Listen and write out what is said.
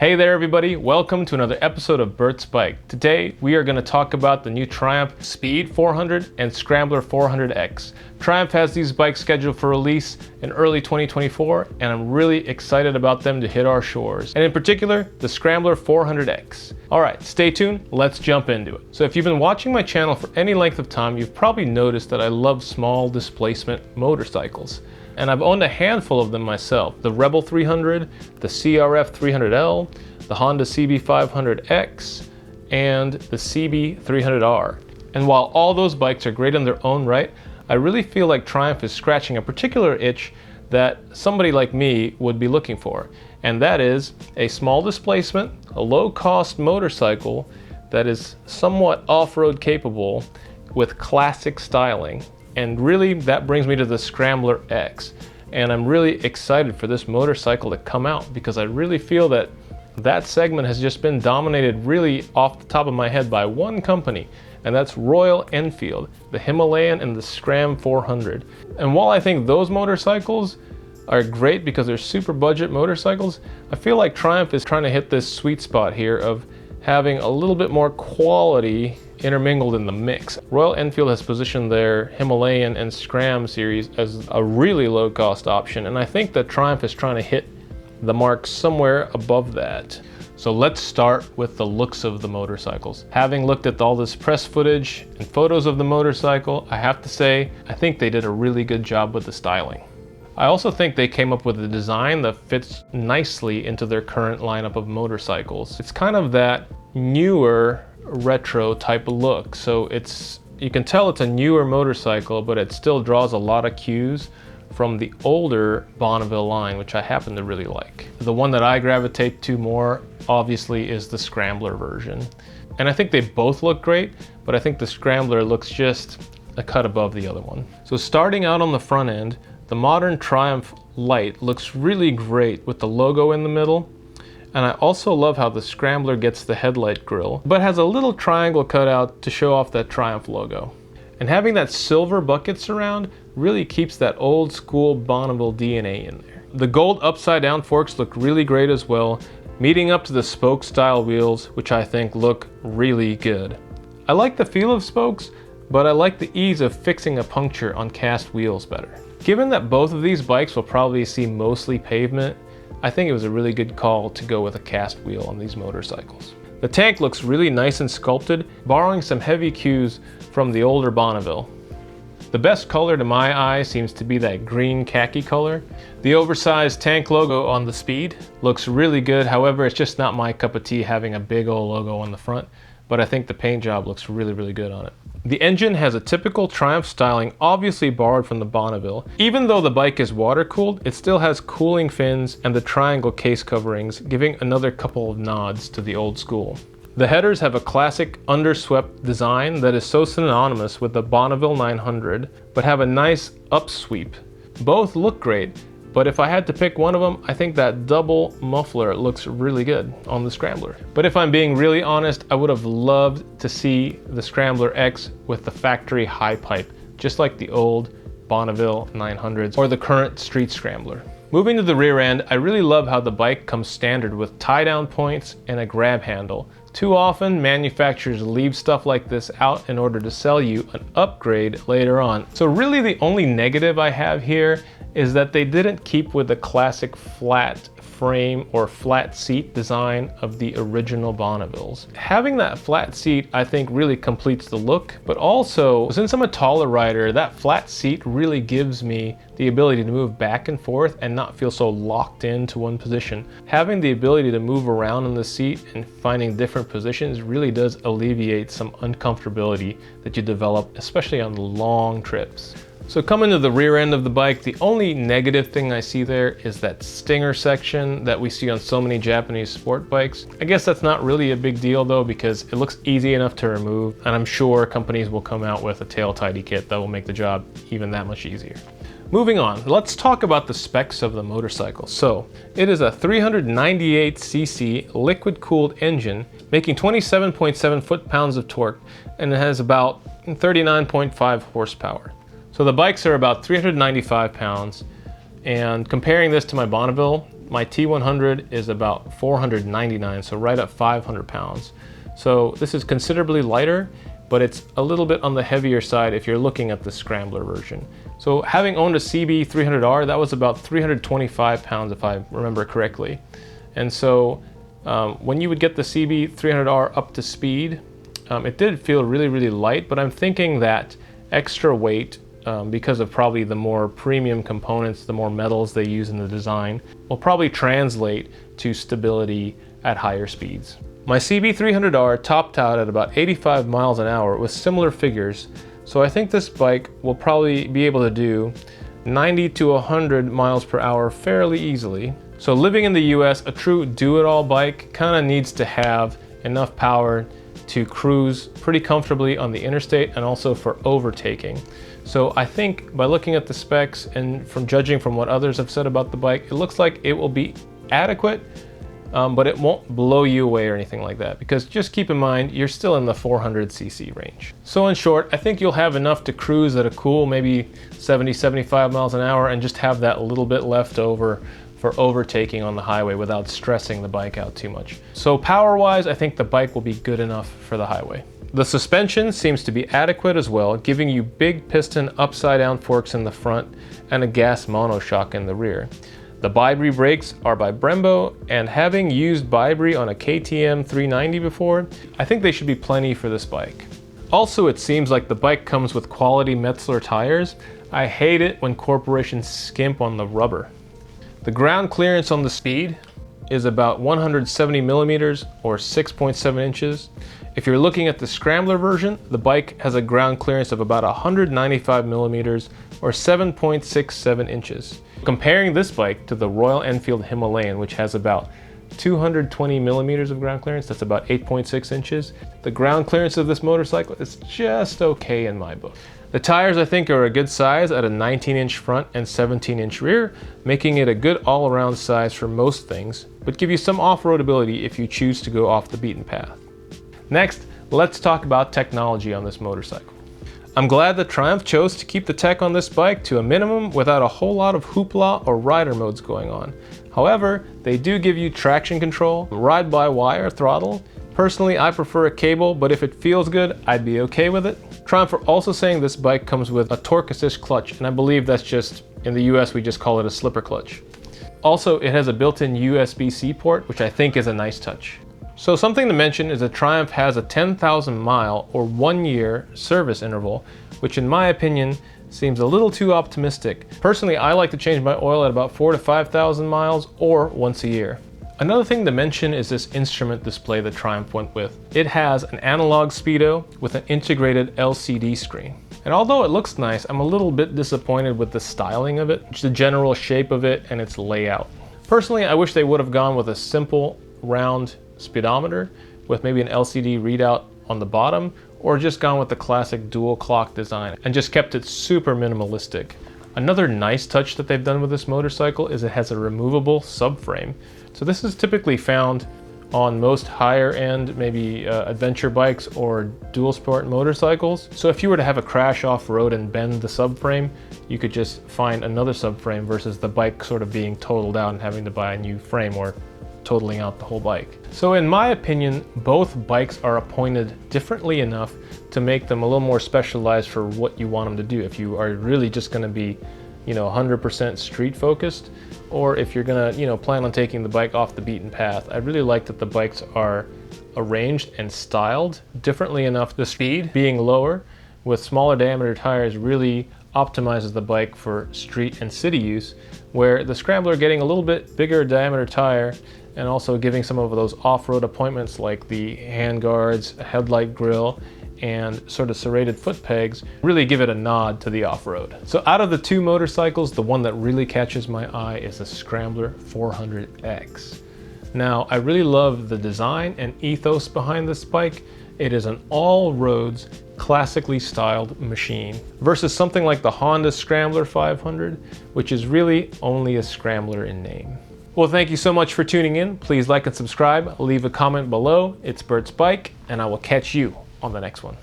Hey there everybody, welcome to another episode of Bert's Bike. Today we are going to talk about the new Triumph Speed 400 and Scrambler 400X. Triumph has these bikes scheduled for release in early 2024 and I'm really excited about them to hit our shores. And in particular, the Scrambler 400X. Alright, stay tuned, let's jump into it. So if you've been watching my channel for any length of time, you've probably noticed that I love small displacement motorcycles. And I've owned a handful of them myself. The Rebel 300, the CRF 300L, the Honda CB500X, and the CB 300R. And while all those bikes are great in their own right, I really feel like Triumph is scratching a particular itch that somebody like me would be looking for. And that is a small displacement, a low-cost motorcycle that is somewhat off-road capable with classic styling. And really, that brings me to the Scrambler X. And I'm really excited for this motorcycle to come out because I really feel that that segment has just been dominated really off the top of my head by one company, and that's Royal Enfield, the Himalayan and the Scram 400. And while I think those motorcycles are great because they're super budget motorcycles, I feel like Triumph is trying to hit this sweet spot here of having a little bit more quality intermingled in the mix. Royal Enfield has positioned their Himalayan and Scram series as a really low cost option, and I think that Triumph is trying to hit the mark somewhere above that. So let's start with the looks of the motorcycles. Having looked at all this press footage and photos of the motorcycle, I have to say, I think they did a really good job with the styling. I also think they came up with a design that fits nicely into their current lineup of motorcycles. It's kind of that newer retro type of look. So you can tell it's a newer motorcycle, but it still draws a lot of cues from the older Bonneville line, which I happen to really like. The one that I gravitate to more, obviously, is the Scrambler version. And I think they both look great, but I think the Scrambler looks just a cut above the other one. So starting out on the front end, the modern Triumph light looks really great with the logo in the middle. And I also love how the Scrambler gets the headlight grille, but has a little triangle cut out to show off that Triumph logo. And having that silver bucket surround really keeps that old school Bonneville DNA in there. The gold upside down forks look really great as well, meeting up to the spoke style wheels, which I think look really good. I like the feel of spokes, but I like the ease of fixing a puncture on cast wheels better. Given that both of these bikes will probably see mostly pavement, I think it was a really good call to go with a cast wheel on these motorcycles. The tank looks really nice and sculpted, borrowing some heavy cues from the older Bonneville. The best color to my eye seems to be that green khaki color. The oversized tank logo on the Speed looks really good, however, it's just not my cup of tea having a big old logo on the front, but I think the paint job looks really good on it. The engine has a typical Triumph styling, obviously borrowed from the Bonneville. Even though the bike is water-cooled, it still has cooling fins and the triangle case coverings, giving another couple of nods to the old school. The headers have a classic underswept design that is so synonymous with the Bonneville 900, but have a nice upsweep. Both look great, but if I had to pick one of them, I think that double muffler looks really good on the Scrambler. But if I'm being really honest, I would have loved to see the Scrambler X with the factory high pipe, just like the old Bonneville 900s or the current Street Scrambler. Moving to the rear end, I really love how the bike comes standard with tie-down points and a grab handle. Too often, manufacturers leave stuff like this out in order to sell you an upgrade later on. So really the only negative I have here is that they didn't keep with the classic flat frame or flat seat design of the original Bonnevilles. Having that flat seat, I think, really completes the look, but also, since I'm a taller rider, that flat seat really gives me the ability to move back and forth and not feel so locked into one position. Having the ability to move around in the seat and finding different positions really does alleviate some uncomfortability that you develop, especially on long trips. So coming to the rear end of the bike, the only negative thing I see there is that stinger section that we see on so many Japanese sport bikes. I guess that's not really a big deal though, because it looks easy enough to remove, and I'm sure companies will come out with a tail tidy kit that will make the job even that much easier. Moving on, let's talk about the specs of the motorcycle. So it is a 398cc liquid-cooled engine making 27.7 foot-pounds of torque, and it has about 39.5 horsepower. So the bikes are about 395 pounds, and comparing this to my Bonneville, My T100 is about 499, so right at 500 pounds. So this is considerably lighter, but it's a little bit on the heavier side if you're looking at the Scrambler version. So having owned a CB 300R, that was about 325 pounds if I remember correctly. And so when you would get the CB 300R up to speed, it did feel really, really light, but I'm thinking that extra weight, because of probably the more premium components, the more metals they use in the design, will probably translate to stability at higher speeds. My CB300R topped out at about 85 miles an hour with similar figures, so I think this bike will probably be able to do 90 to 100 miles per hour fairly easily. So living in the US, a true do-it-all bike kind of needs to have enough power to cruise pretty comfortably on the interstate and also for overtaking. So I think by looking at the specs and from judging from what others have said about the bike, it looks like it will be adequate, but it won't blow you away or anything like that, because just keep in mind, you're still in the 400cc range. So in short, I think you'll have enough to cruise at a cool maybe 70, 75 miles an hour and just have that little bit left over for overtaking on the highway without stressing the bike out too much. So power-wise, I think the bike will be good enough for the highway. The suspension seems to be adequate as well, giving you big piston upside-down forks in the front and a gas monoshock in the rear. The Bybri brakes are by Brembo, and having used Bybri on a KTM 390 before, I think they should be plenty for this bike. Also, it seems like the bike comes with quality Metzeler tires. I hate it when corporations skimp on the rubber. The ground clearance on the Speed is about 170 millimeters or 6.7 inches. If you're looking at the Scrambler version, the bike has a ground clearance of about 195 millimeters or 7.67 inches. Comparing this bike to the Royal Enfield Himalayan, which has about 220 millimeters of ground clearance, that's about 8.6 inches. The ground clearance of this motorcycle is just okay in my book. The tires, I think, are a good size at a 19-inch front and 17-inch rear, making it a good all-around size for most things, but give you some off-road ability if you choose to go off the beaten path. Next, let's talk about technology on this motorcycle. I'm glad that Triumph chose to keep the tech on this bike to a minimum without a whole lot of hoopla or rider modes going on. However, they do give you traction control, ride-by-wire throttle. Personally, I prefer a cable, but if it feels good, I'd be okay with it. Triumph are also saying this bike comes with a torque assist clutch, and I believe that's just, in the US, we just call it a slipper clutch. Also, it has a built-in USB-C port, which I think is a nice touch. So something to mention is that Triumph has a 10,000 mile or 1 year service interval, which in my opinion seems a little too optimistic. Personally, I like to change my oil at about 4,000 to 5,000 miles or once a year. Another thing to mention is this instrument display that Triumph went with. It has an analog speedo with an integrated LCD screen. And although it looks nice, I'm a little bit disappointed with the styling of it, the general shape of it and its layout. Personally, I wish they would have gone with a simple round speedometer with maybe an LCD readout on the bottom, or just gone with the classic dual clock design and just kept it super minimalistic. Another nice touch that they've done with this motorcycle is it has a removable subframe. So this is typically found on most higher end, maybe adventure bikes or dual sport motorcycles. So if you were to have a crash off road and bend the subframe, you could just find another subframe versus the bike sort of being totaled out and having to buy a new frame or totaling out the whole bike. So in my opinion, both bikes are appointed differently enough to make them a little more specialized for what you want them to do. If you are really just going to be, 100% street focused, or if you're gonna, plan on taking the bike off the beaten path. I really like that the bikes are arranged and styled differently enough. The Speed being lower with smaller diameter tires really optimizes the bike for street and city use, where the Scrambler getting a little bit bigger diameter tire and also giving some of those off-road appointments like the handguards, headlight grille, and sort of serrated foot pegs really give it a nod to the off-road. So out of the two motorcycles, the one that really catches my eye is the Scrambler 400X. Now, I really love the design and ethos behind this bike. It is an all-roads, classically styled machine versus something like the Honda Scrambler 500, which is really only a Scrambler in name. Well, thank you so much for tuning in. Please like and subscribe, leave a comment below. It's Bert's Bike, and I will catch you on the next one.